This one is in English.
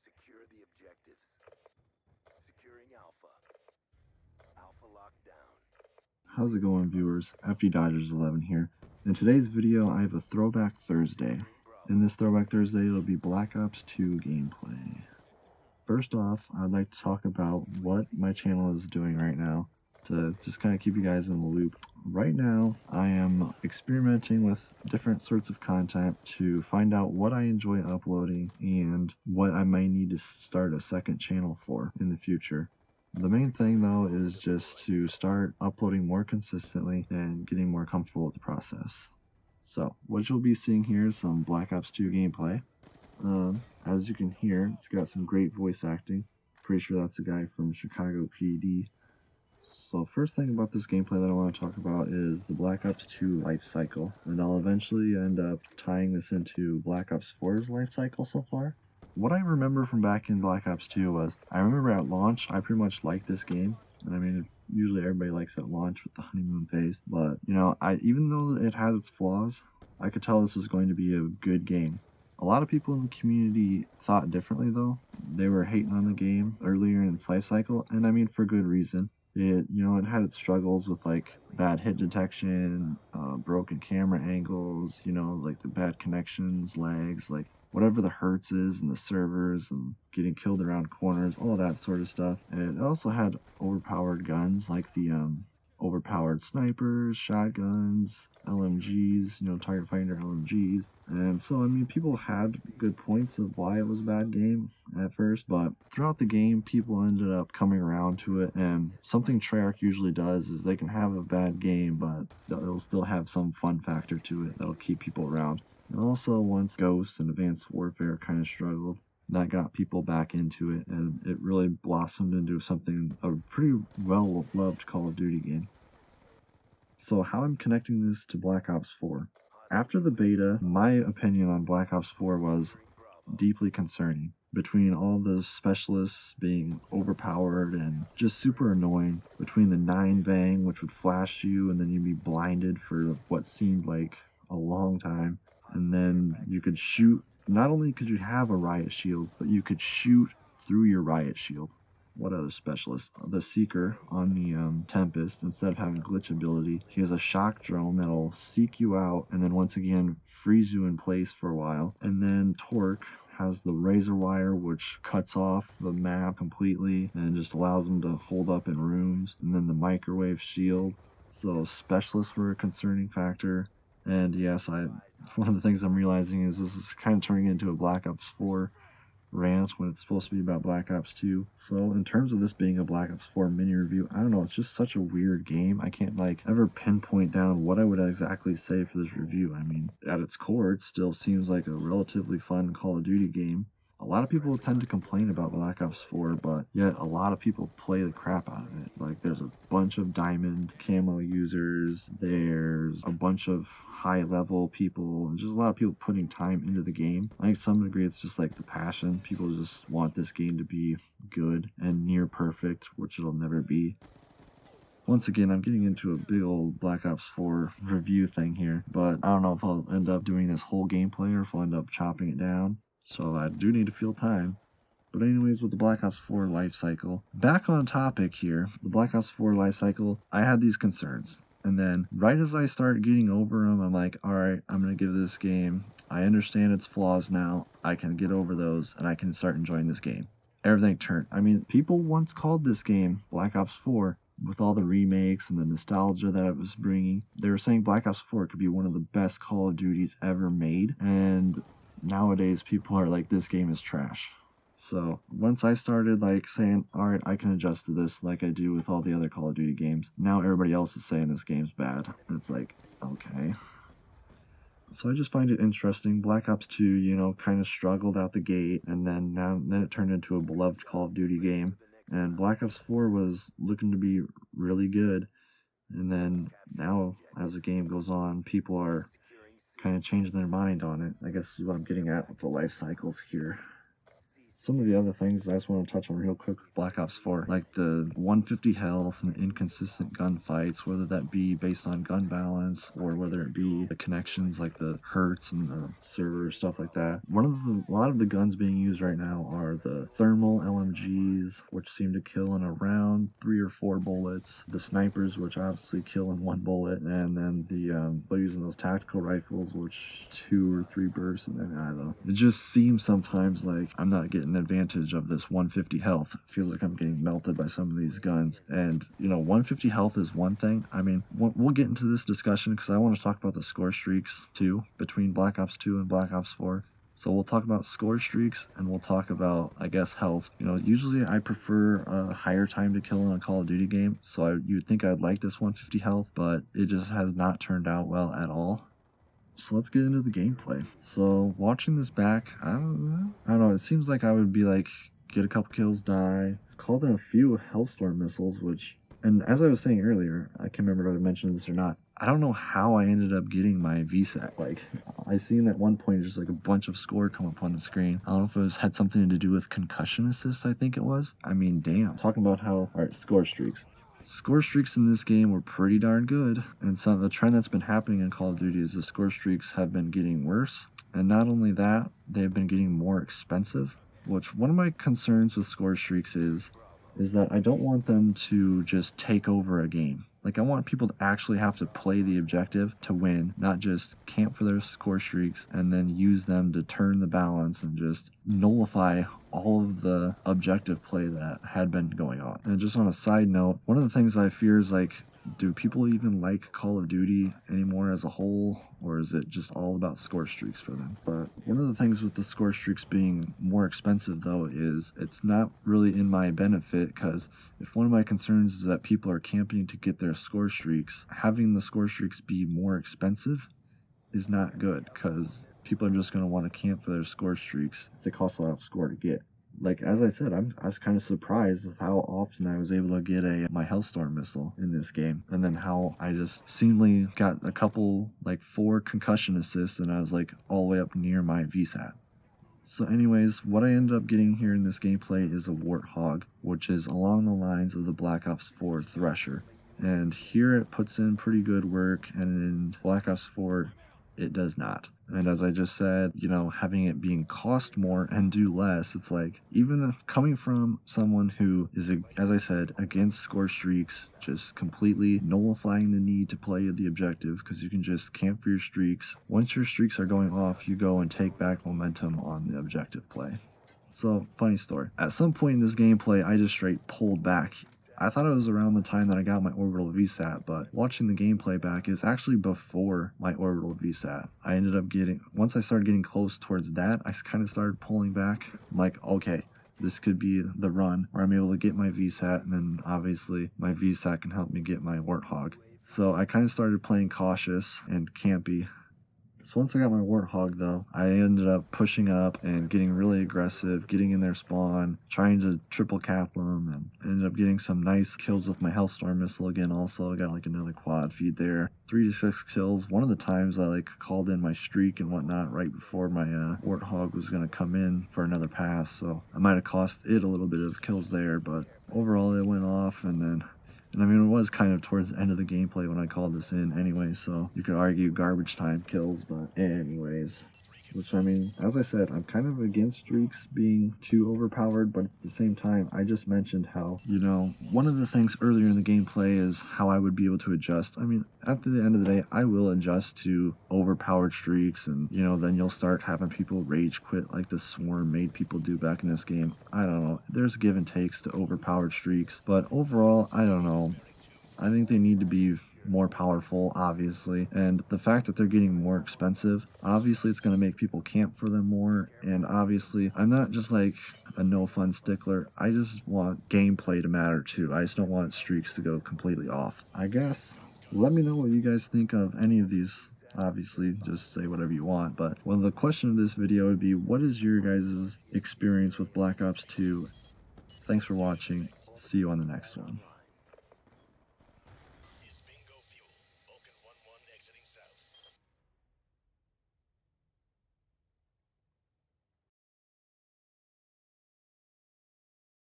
Secure the objectives. Securing Alpha. Alpha locked down. How's it going, viewers? FD Dodgers 11 here. In today's video, I have a Throwback Thursday. In this Throwback Thursday, it'll be Black Ops 2 gameplay. First off, I'd like to talk about what my channel is doing right now to just kind of keep you guys in the loop. Right now, I am experimenting with different sorts of content to find out what I enjoy uploading and what I might need to start a second channel for in the future. The main thing though is just to start uploading more consistently and getting more comfortable with the process. So what you'll be seeing here is some Black Ops 2 gameplay. As you can hear, it's got some great voice acting. Pretty sure that's a guy from Chicago PD. So first thing about this gameplay that I want to talk about is the Black Ops 2 life cycle, and I'll eventually end up tying this into Black Ops 4's life cycle so far. What I remember from back in Black Ops 2 was, I remember at launch, I pretty much liked this game, and I mean, usually everybody likes at launch with the honeymoon phase, but, you know, even though it had its flaws, I could tell this was going to be a good game. A lot of people in the community thought differently though. They were hating on the game earlier in its life cycle, and I mean for good reason. It had its struggles with like bad hit detection, broken camera angles, like the bad connections, lags, like whatever the hertz is in the servers and getting killed around corners, all that sort of stuff. And it also had overpowered guns like the overpowered snipers, shotguns, LMGs, target finder LMGs. And so, I mean, people had good points of why it was a bad game at first, but throughout the game, people ended up coming around to it. And something Treyarch usually does is they can have a bad game, but they'll still have some fun factor to it that'll keep people around. And also, once Ghosts and Advanced Warfare kind of struggled, that got people back into it, and it really blossomed into a pretty well-loved Call of Duty game. So how I'm connecting this to Black Ops 4. After the beta, my opinion on Black Ops 4 was deeply concerning. Between all the specialists being overpowered and just super annoying, between the 9 bang, which would flash you and then you'd be blinded for what seemed like a long time, and then you could shoot. Not only could you have a riot shield, but you could shoot through your riot shield. What other specialist? The Seeker on the Tempest, instead of having glitch ability, he has a shock drone that'll seek you out and then once again freeze you in place for a while. And then Torque has the razor wire, which cuts off the map completely and just allows them to hold up in rooms. And then the microwave shield. So specialists were a concerning factor. And yes, one of the things I'm realizing is this is kind of turning into a Black Ops 4 rant when it's supposed to be about Black Ops 2. So in terms of this being a Black Ops 4 mini review, I don't know, it's just such a weird game. I can't ever pinpoint down what I would exactly say for this review. I mean, at its core, it still seems like a relatively fun Call of Duty game. A lot of people tend to complain about Black Ops 4, but yet a lot of people play the crap out of it. Like, there's a bunch of diamond camo users, there's a bunch of high-level people, and just a lot of people putting time into the game. I think to some degree it's just like the passion. People just want this game to be good and near perfect, which it'll never be. Once again, I'm getting into a big old Black Ops 4 review thing here, but I don't know if I'll end up doing this whole gameplay or if I'll end up chopping it down. So I do need to fill time. But anyways, with the Black Ops 4 life cycle, back on topic here, the Black Ops 4 life cycle, I had these concerns. And then right as I start getting over them, I'm like, alright, I'm going to give this game, I understand its flaws now, I can get over those, and I can start enjoying this game. Everything turned. I mean, people once called this game Black Ops 4, with all the remakes and the nostalgia that it was bringing. They were saying Black Ops 4 could be one of the best Call of Duties ever made, and nowadays people are like, this game is trash. So once I started saying, alright, I can adjust to this like I do with all the other Call of Duty games, now everybody else is saying this game's bad. And it's like, okay. So I just find it interesting. Black Ops 2, kind of struggled out the gate, and then it turned into a beloved Call of Duty game. And Black Ops 4 was looking to be really good. And then now, as the game goes on, people are kind of changing their mind on it. I guess is what I'm getting at with the life cycles here. Some of the other things I just want to touch on real quick with Black Ops 4, like the 150 health and the inconsistent gunfights, whether that be based on gun balance or whether it be the connections like the hertz and the server, stuff like that. A lot of the guns being used right now are the thermal LMGs, which seem to kill in around 3 or 4 bullets, the snipers, which obviously kill in 1 bullet, and then they're using those tactical rifles, which 2 or 3 bursts, and then I don't know. It just seems sometimes like I'm not getting advantage of this 150 health. It feels like I'm getting melted by some of these guns. And, 150 health is one thing. I mean, we'll get into this discussion because I want to talk about the score streaks too between Black Ops 2 and Black Ops 4. So we'll talk about score streaks and we'll talk about, I guess, health. Usually I prefer a higher time to kill in a Call of Duty game. So you'd think I'd like this 150 health, but it just has not turned out well at all. So let's get into the gameplay. So watching this back, I don't know, it seems like I would be like, get a couple kills, die, called in a few Hellstorm missiles, and as I was saying earlier, I can't remember if I mentioned this or not, I don't know how I ended up getting my VSAT. Like, I seen at one point just like a bunch of score come up on the screen. I don't know if it had something to do with concussion assist, I think it was. I mean, damn. Talking about alright, score streaks. Score streaks in this game were pretty darn good, and the trend that's been happening in Call of Duty is the score streaks have been getting worse, and not only that, they've been getting more expensive, which one of my concerns with score streaks is that I don't want them to just take over a game. Like, I want people to actually have to play the objective to win, not just camp for their score streaks and then use them to turn the balance and just nullify all of the objective play that had been going on. And just on a side note, one of the things I fear is, like, do people even like Call of Duty anymore as a whole, or is it just all about score streaks for them? But one of the things with the score streaks being more expensive, though, is it's not really in my benefit, because if one of my concerns is that people are camping to get their score streaks, having the score streaks be more expensive is not good, because people are just going to want to camp for their score streaks if they cost a lot of score to get. Like, as I said, I was kind of surprised with how often I was able to get my Hellstorm missile in this game, and then how I just seemingly got a couple, like 4 concussion assists, and I was like all the way up near my VSAT. So anyways, what I ended up getting here in this gameplay is a Warthog, which is along the lines of the Black Ops 4 Thresher. And here it puts in pretty good work, and in Black Ops 4, it does not. And as I just said, having it being cost more and do less, it's like, even coming from someone who is, as I said, against score streaks, just completely nullifying the need to play the objective, because you can just camp for your streaks. Once your streaks are going off, you go and take back momentum on the objective play. So, funny story. At some point in this gameplay, I just straight pulled back. I thought it was around the time that I got my orbital VSAT, but watching the gameplay back is actually before my orbital VSAT. I ended up once I started getting close towards that, I kind of started pulling back. I'm like, okay, this could be the run where I'm able to get my VSAT, and then obviously my VSAT can help me get my Warthog. So I kind of started playing cautious and campy. So once I got my Warthog, though, I ended up pushing up and getting really aggressive, getting in their spawn, trying to triple cap them, and ended up getting some nice kills with my Hellstorm missile again. Also, I got like another quad feed there. 3 to 6 kills. One of the times I like called in my streak and whatnot right before my Warthog was going to come in for another pass, so I might have cost it a little bit of kills there, but overall it went off. And I mean, it was kind of towards the end of the gameplay when I called this in anyway, so you could argue garbage time kills, but anyways. Which, I mean, as I said, I'm kind of against streaks being too overpowered, but at the same time, I just mentioned how, one of the things earlier in the gameplay is how I would be able to adjust. I mean, at the end of the day, I will adjust to overpowered streaks, and, then you'll start having people rage quit like the Swarm made people do back in this game. I don't know. There's give and takes to overpowered streaks, but overall, I don't know. I think they need to be more powerful, obviously, and the fact that they're getting more expensive, obviously it's going to make people camp for them more, and obviously I'm not just like a no fun stickler. I just want gameplay to matter too. I just don't want streaks to go completely off. I guess let me know what you guys think of any of these. Obviously, just say whatever you want, but the question of this video would be, what is your guys' experience with Black Ops 2? Thanks for watching. See you on the next one.